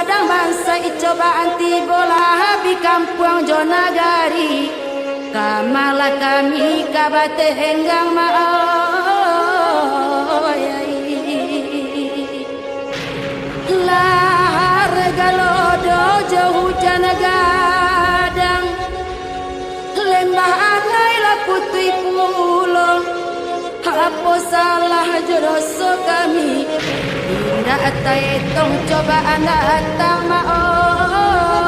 sadang bangsa icobaan tibolah di kampung Jonagari kamala kami kabate henggang maoyai lahar galodo jauh hujan gadang lembah anai la putui pulo apa salah jodoso kami indah taetong cobaan datang maoyai.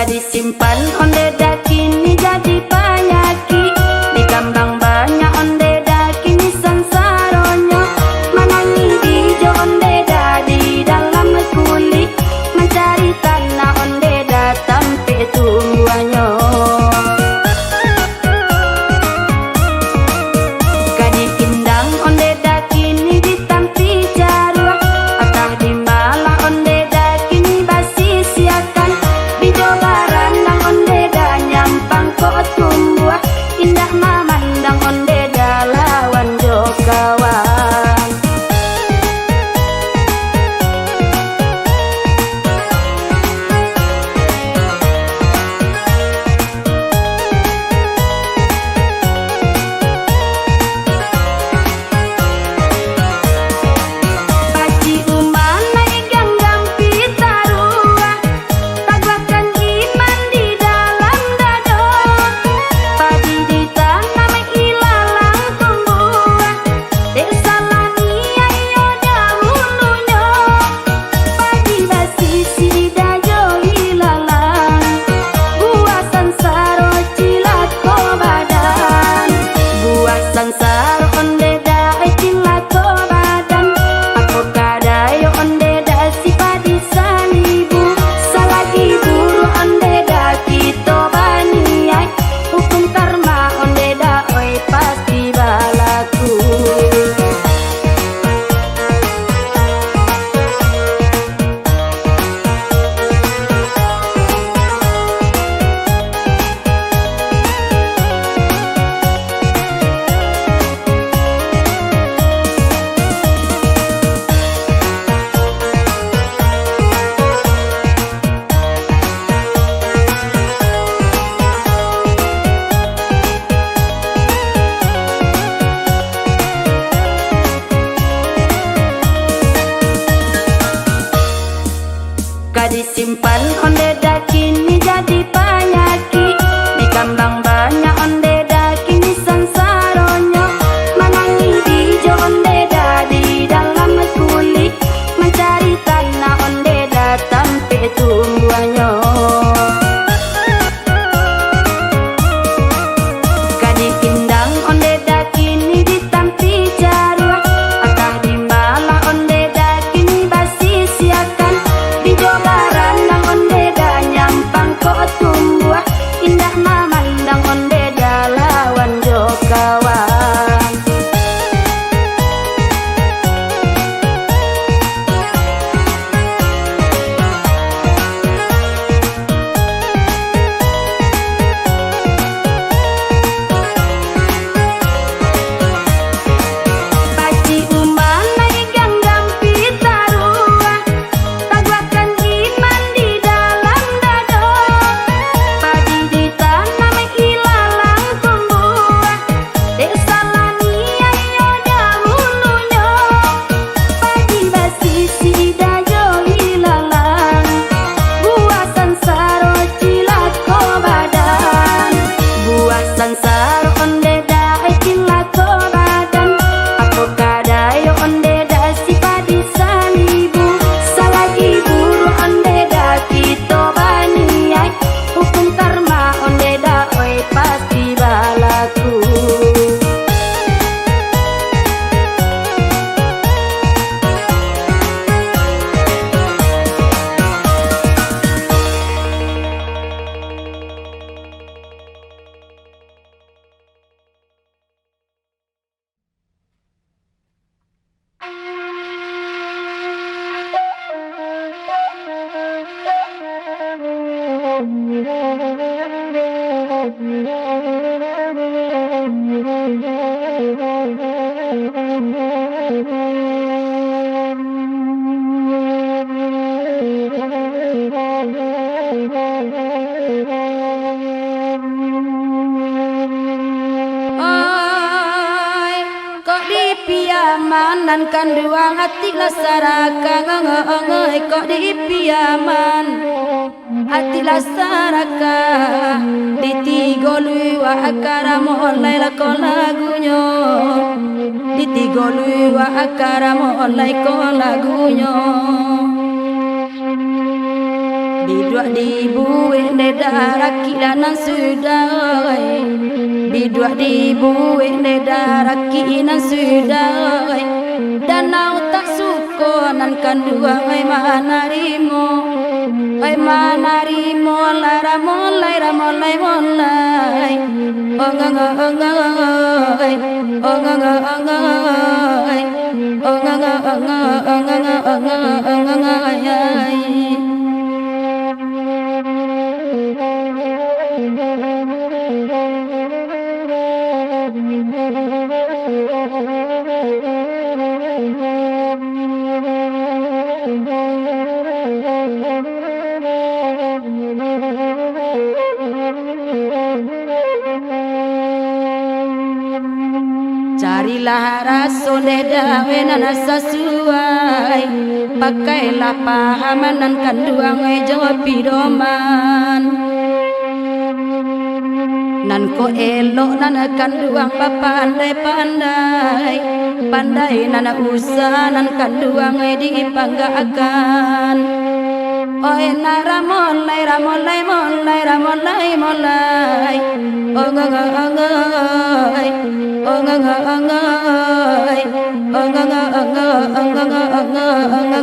disimpan onde dakini jadi panyaki di kambang banyak onde dakini sansaronyo manangi dijo onde di dalam kulit mencari tanah onde tampe tumbuhannya kadi indang onde dakini ditampi jarua atah di malah onde dakini basi siakan bijo barandang onde da nyampang kok tumbuh indah mamandang onde da lawan jokawan Baci umana igang gampi tarua tagwakan iman di dalam dado padi ditanam ilalang tumbuh desa lania iyo dahulunya padi basisi dajo ilalang buah sansaro cilako badan buah sansaro onde da cilako badan aku kadayo onde da si padi salibu salagi buru onde da kito baniai hukum karma onde da oi pasti balaku disimpan onde dakini jadi panyaki di kambang banyak onde dakini sansaronyo manangi dijo onde di dalam kulit mencari tanah onde tampe tumbuhannya kadi indang onde dakini ditampi jarua atah di malah onde dakini basi siakan bijo barandang onde da nyampang kok tumbuh indah mamandang onde da lawan jokawan Baci umana igang gampi tarua tagwakan iman di dalam dado padi ditanam ilalang tumbuh desa lania iyo dahulunya padi basisi dajo ilalang buah sansaro cilako badan buah sansaro onde da cilako badan aku kadayo onde da si padi salibu salagi buru onde da kito baniai hukum karma onde da oi pasti balaku Oi, kok dipiamanan kan dua hati lasaraka ngengeng kok dipiaman hati lasaraka ditigolui wa akara molai lako lagunya ditigolui wa akara molai ko lagunya Bidua dibuih nedaraki danan sudai, bidua dibuih nedaraki nan sudai. Danau tak suko nan kandua ai manarimo, ai manarimo lara molai ramolai molai. Ongang ongai, ongang ongai, ongang ongai. Carilah raso dawe nana sesuai, pakailah pahaman nan kanduang jawab pidoman. Nan ko elok nana kanduang pandai-pandai, pandai nana usah nan kanduang dipanggakan. Oi nara molai ramolai molai ramolai molai. Ongang ongai, ongang ongai, ongang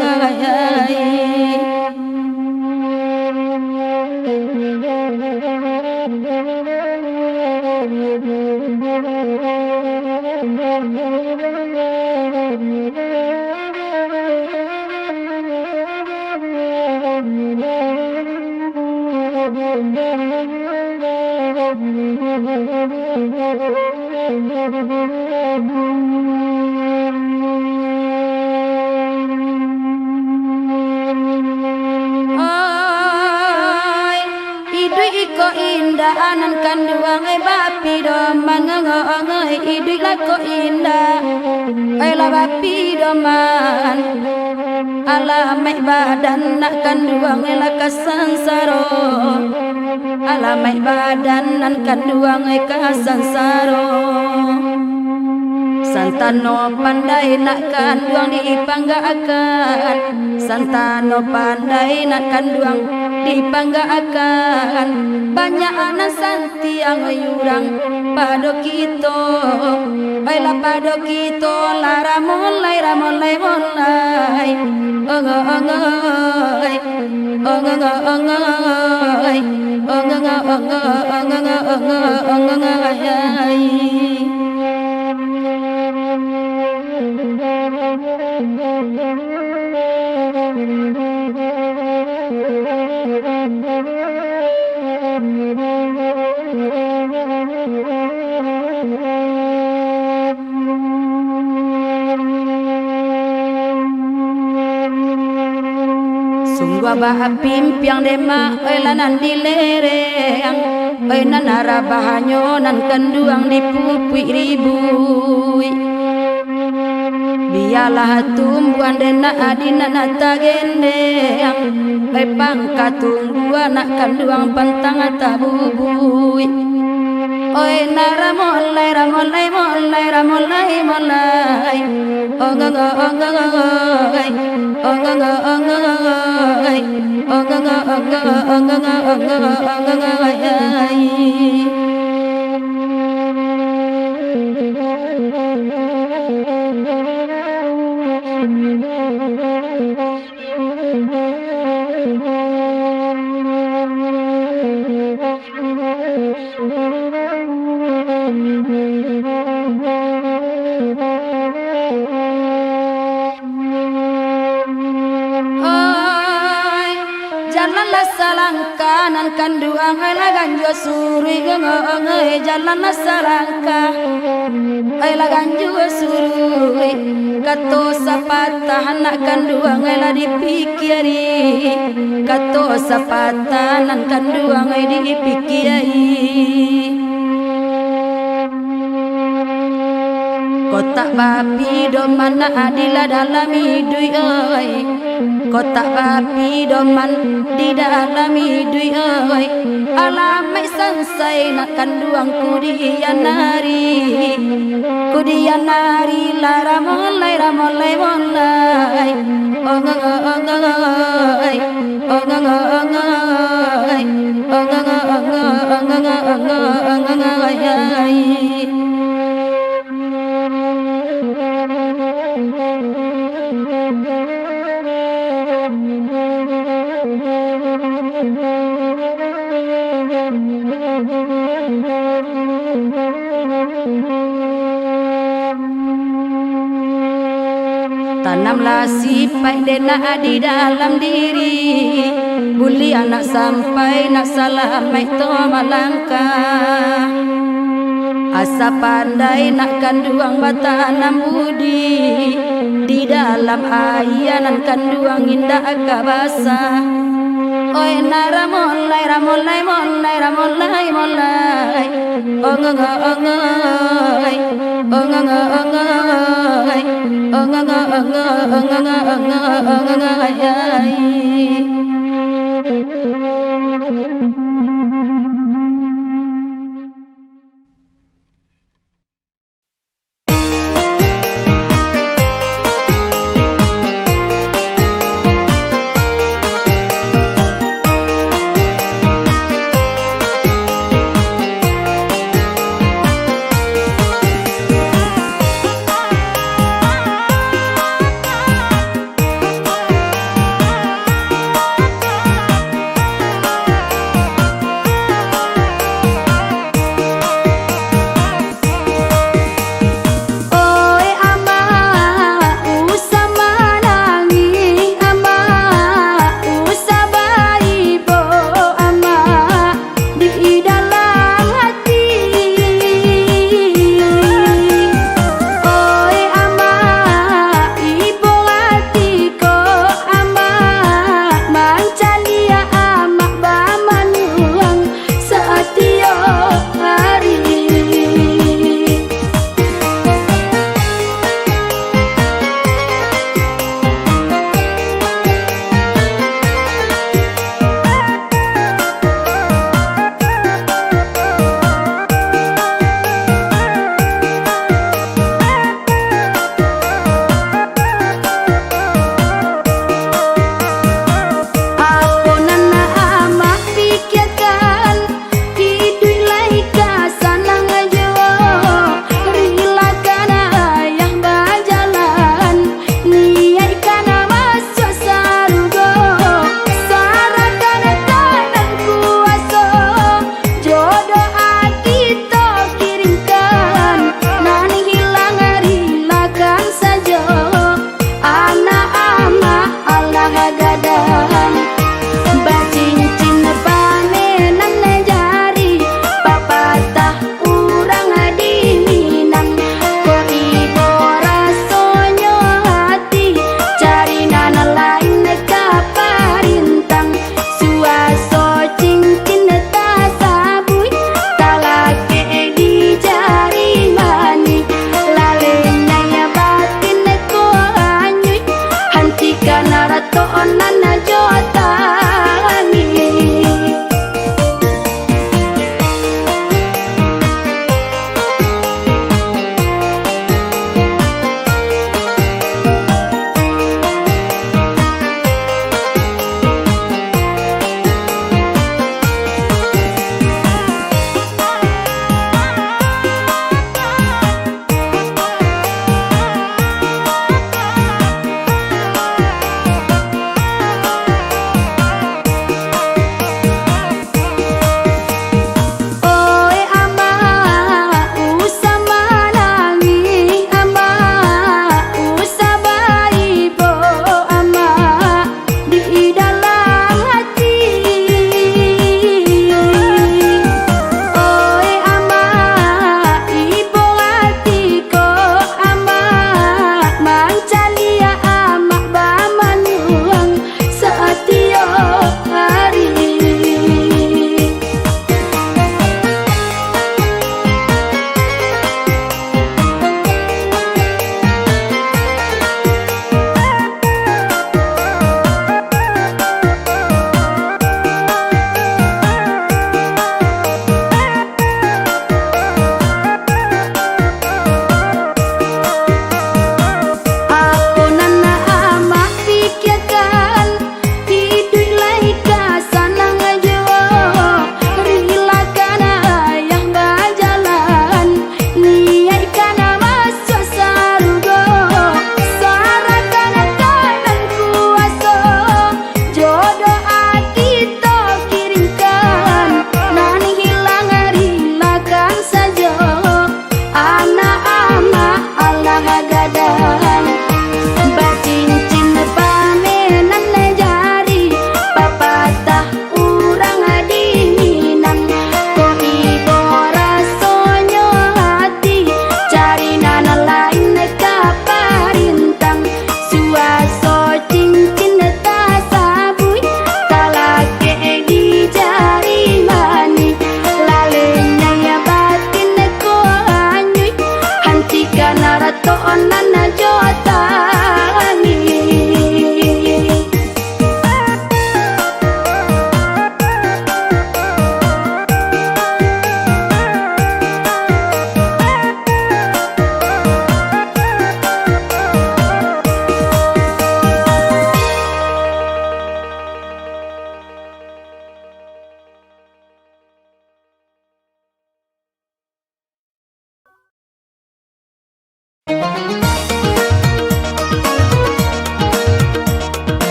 ongai. Iko indah anan kanduang bapi doman ngongai idui lako indah ai la bapi doman alamai badan nak kanduang la kasansaro alamai badan nan kanduang kasansaro santano pandai nak kanduang dipanggakan santano pandai nak kanduang dipanggakan banyak anak santi yang yurang pado kito baila pado kito lara molai ramolai molai ongo ongai ongo ongai ongo ongo ongai. Sungguh bah pimpiang dema elanan dilereng nan arabahanyo nan kenduang dipupui ribui biarlah tumbuhan dena adina nata gendeng pangkat tumbuhan nak kenduang pantang tabubui. Oi nara molai ramolai molai ramolai molai ongang ongai ongang ongai ongang ongai. Jalanlah salangka nan kanduang ai ganjo suri ngongai jalanlah salangka ai ganjo suri kato sapatah nak kanduang ai dipikiri kato sapatah nan kanduang ai dipikiri. Kotak babi doman adila dalam hidui oi kotak babi doman di dalam hidui oi alamai sansai nak kanduang kudian nari lara molai ramolai molai ongang ongai ongang ongai Tanamlah sifat dena di dalam diri, buli anak sampai nak salamai to malangkah. Asa pandai nak kanduang batanam budi, di dalam ayanan kanduang indah kabasa. Oi nara molai ramolai molai ramolai molai, ongongo ongoy, ongongo ongoy, ongongo ongoy, ongongo ongoy, ongongo.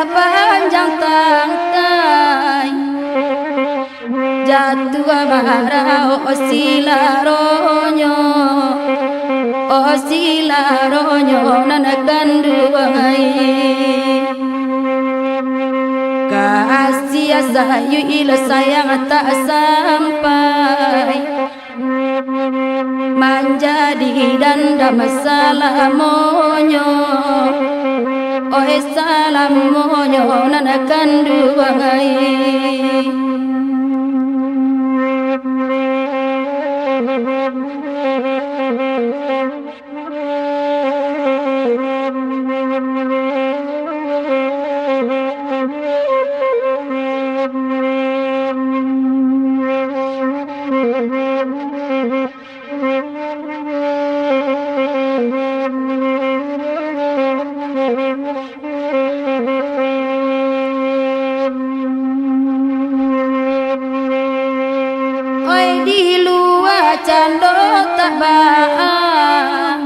Panjang tangkai jatuh marah osilaronyo nanakan duai kasih sayu ilo sayang tak sampai menjadi danda masalah monyo. Oh salam monyo nanakan duai di luar cando tak baang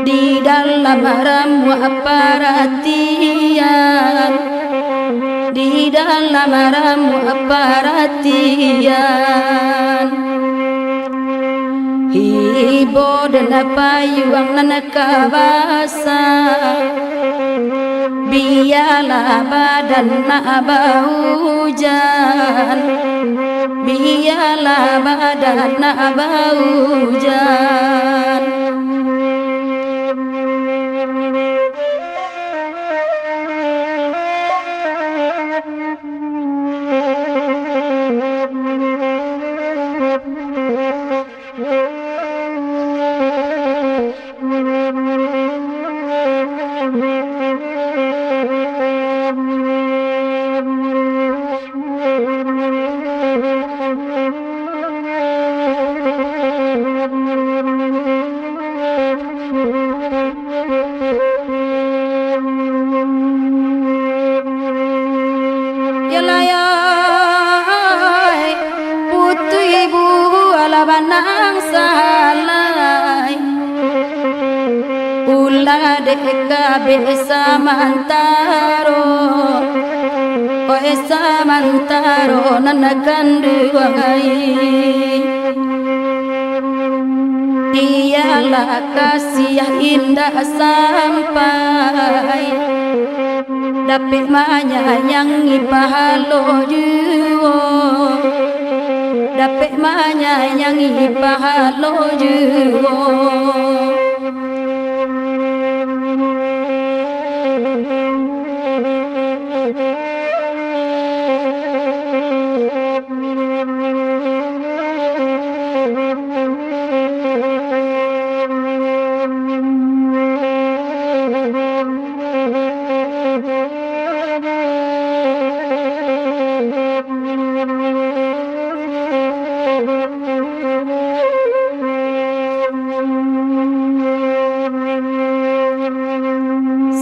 di dalam ramu perhatian di dalam ramu perhatian hibo dan payung nanakabasa biarlah badan nak bau hujan biarlah badan nak bau hujan putu ibu ala banang salai ulah deka besa mantaro oh esa mantaro nanakan duai dialah kasih indah sampai dapat menyayangi pahalo juo dapat menyayangi pahalo juo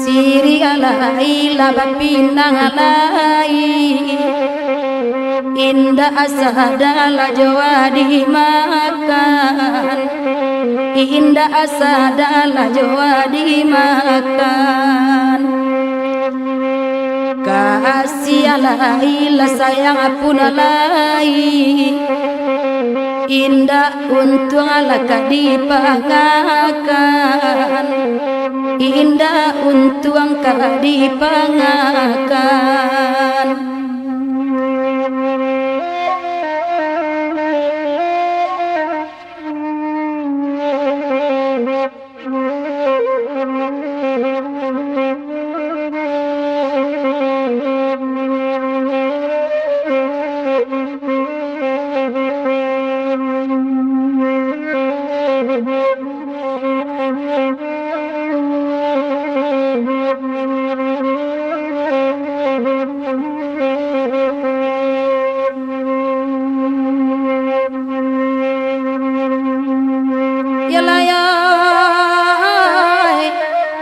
siri alai la bapinang alai indah asadalah Jawa dimakan, indah asadalah Jawa dimakan. Kasih alailah sayang pun alai, indah untung alaka dipangakan, indah untung ka dipangakan.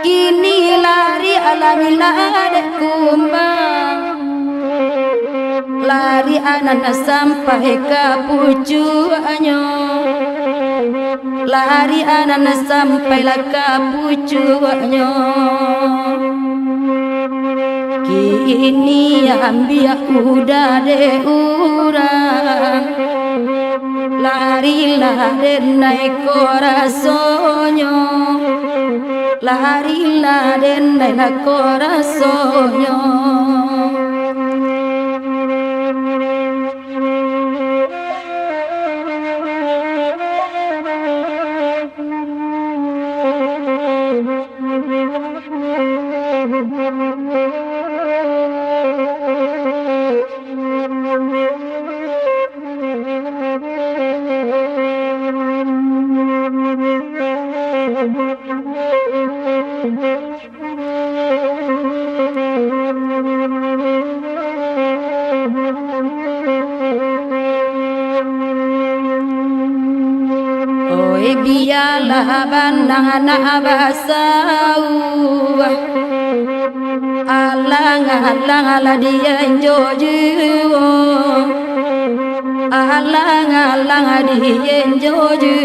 Kini lari alami kumbang, lari anak sampai ke pucuannya, lari anak sampai ke pucuannya. Kini ambil udah de urang, larilah den naik korasonyo, larilah den naik korasonyo. Oi biarlah bandang anak basau, alang-alang ala dia jojo, alang-alang dia jojo.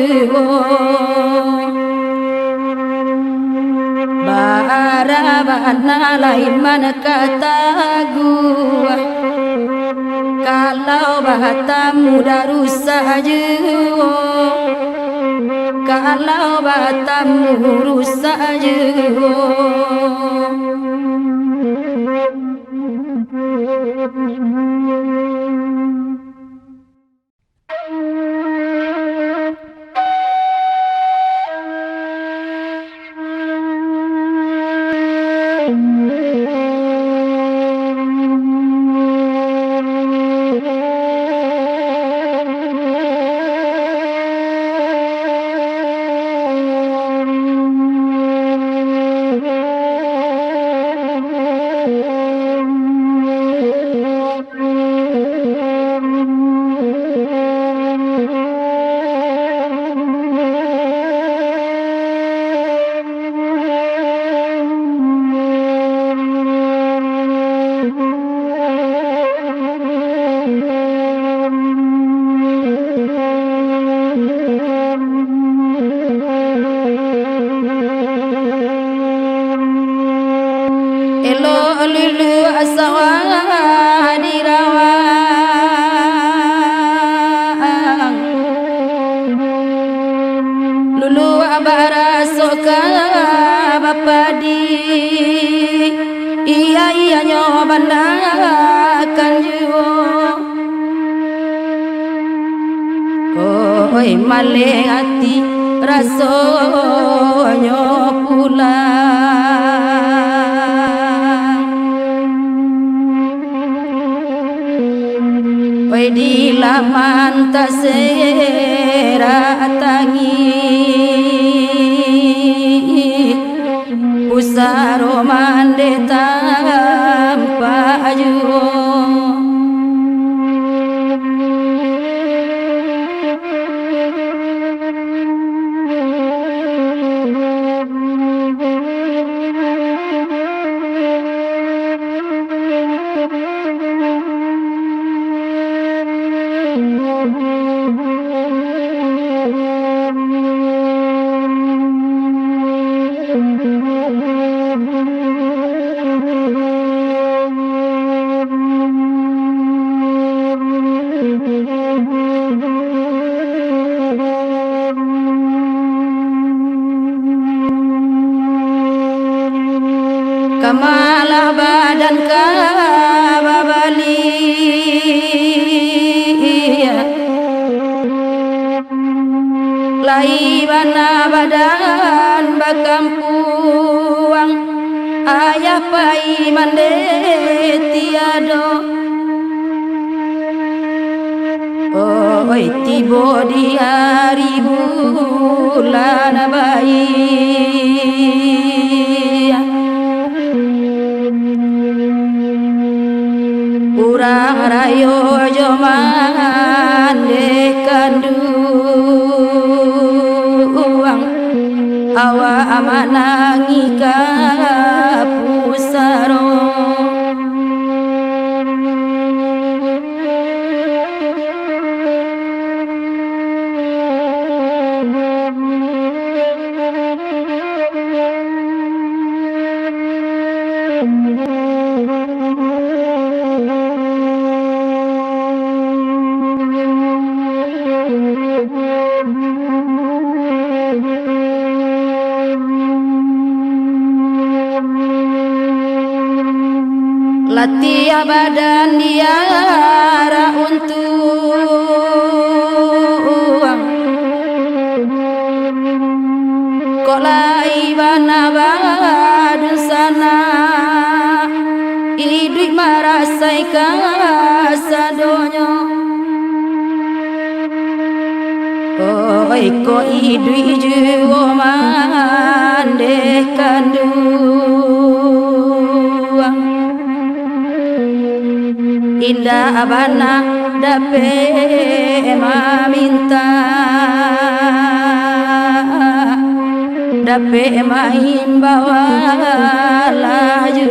Barabana lain mana kata gua, kalau batamu dah rusak jua, kalau batamu rusak jua. Lulu asawa dirawang, lulu abara soka bapadi, iya nyobandakan jiwa. Oi maleng hati rasonyo pulang, oi di laman tasera tangi, pusaro mande tanpa juo. kamalah badan kababali laibana badan bakampuang ayah pai mande tiado oi tibo di hari bulan bayi urang rayo joman dekanduang awa amanangi kapusaro latih badan diara untuk kok laibana badun sana idrik marasai kasadonyo oi ko idrik juwo mande kanduang indah abana dape maminta dape mahimbawa laju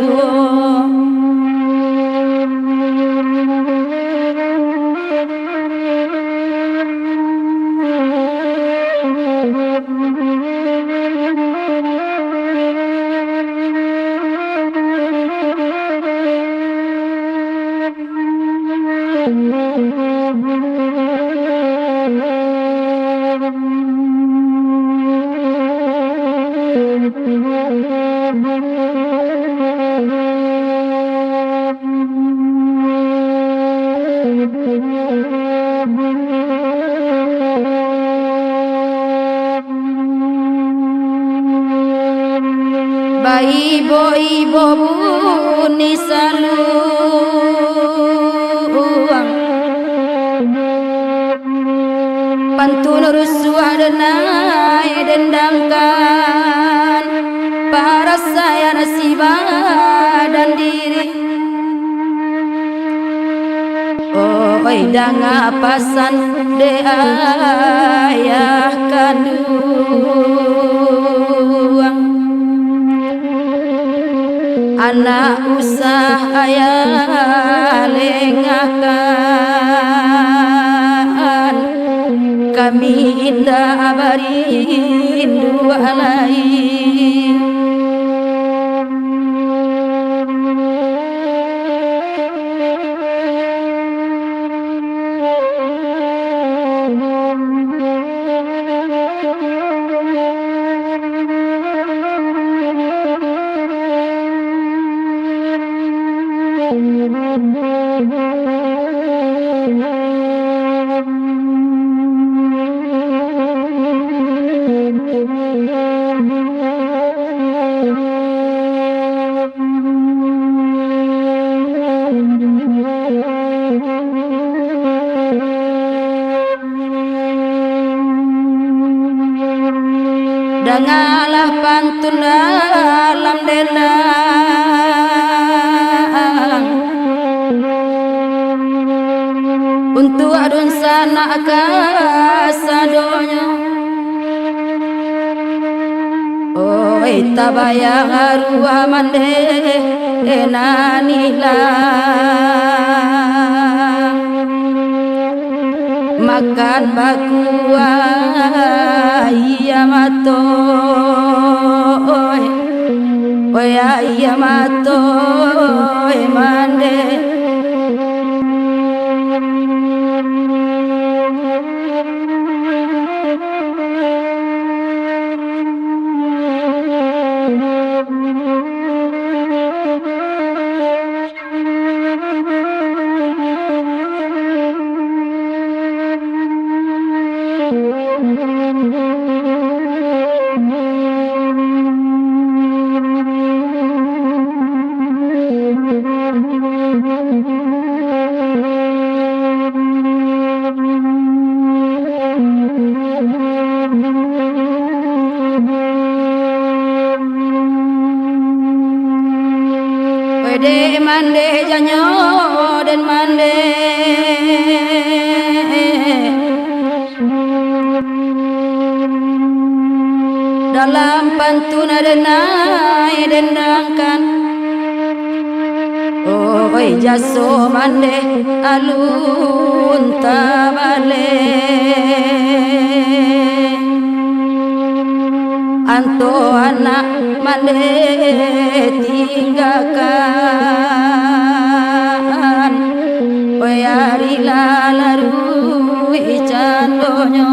ibo buni saluang pantun rusua denai dendangkan para saya nasiba dan diri oi danga pasan de ayah kanduang anak usah ayah lengakan kami indah barindu lain dengalah pantun dalam denang untuk adun sana kasadonyo oi tabayang arwah mande enanila makan bakua iya mato oi iya mato mande mande janyo den mande dalam pantun denai dendangkan oi jaso mande alun tabale anto anak mande tinggalkan oi ari lalaru icandonyo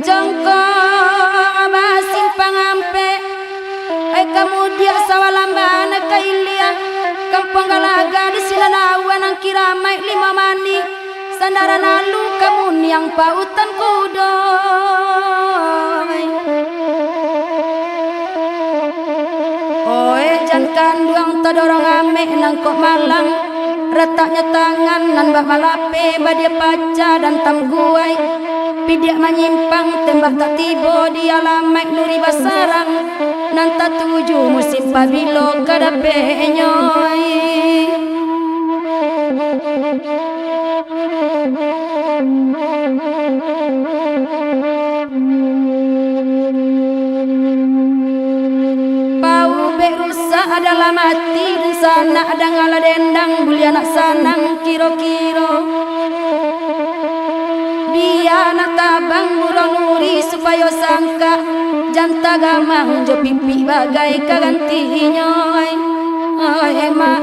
jongkong abasin pangampe kemudian sawalambana kailia kampung galaga di sinanawan ang kiramay lima mani sandaran alu kamun yang pautan kudoy oe jan kanduang todorong ame nang kok malang retaknya tangan nan bak malape badia paca dan tamguai pidia menyimpang tembak tak tibo di alamai nuri basarang nan tak tuju musim pabilo kadape nyoy pau berusa adalah mati dan sana ada ngala dendang bulianak sanang kiro-kiro anak tabang burung nuri supaya sangka janta gamang jo pipi bagai kagantinya ai ma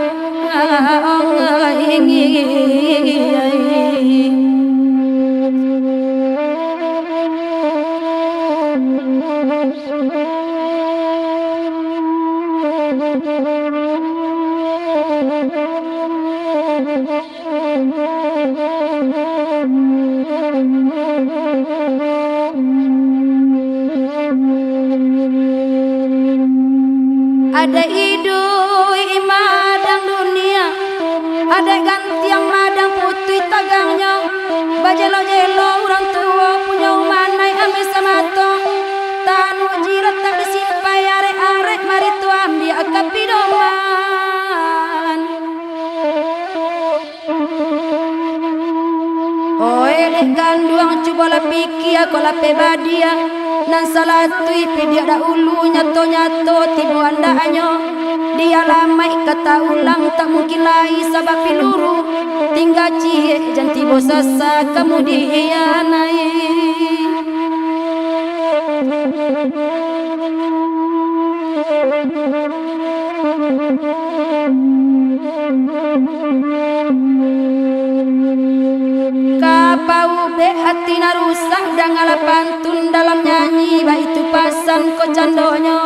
ada idui madang dunia ada ganti yang madang putih tagangnya bajelo-jelo orang tua punya umanai ame samato tanu jirat tak disimpai arek-arek mari tu ambil akapidoman oe dek ganduang coba lapiki aku lape badia nan salatui pedia dahulu nyato-nyato tibu andaanyo dia lamai kata ulang tak mungkin lai sabab piluru tinggal cie jan tibo sasa kemudian kapau be hati narusak dan ngala pantun dalam nyanyi ba itu pasang ko candonyo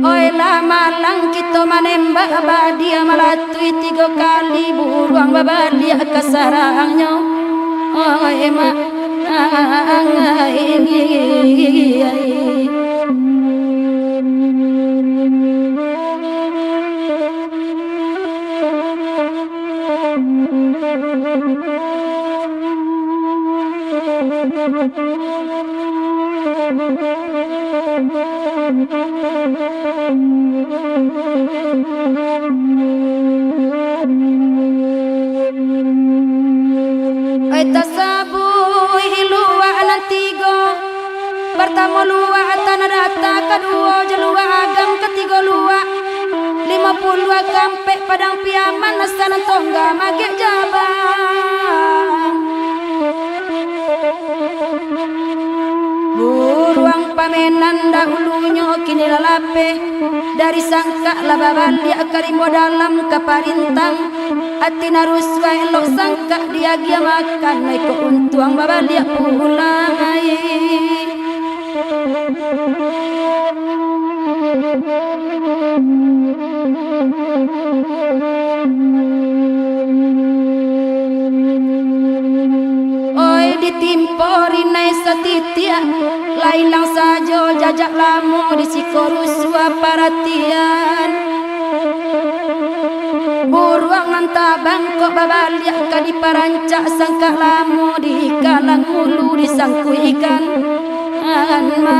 oi lamalang kita manembak badia malatui 3 kali buruang babadia kasarangnya oi ma tasabui hilua nantigo pertama lua tanah data kedua jelua agam ketiga lua 50 kampe padang piaman nasana tongga magek jabang buruang pamenan dahulunya kini lalape dari sangka lababalia karimo dalam kaparintang hati narus elok sangka dia gia makan naik ke untuang babalia pulang oi ditimpori naik setitia lain lang sajo jajak lamu di sikorusua paratian buruang antabang kok babaliak kadi parancak sangka lamu di kalang hulu disangku ikan ma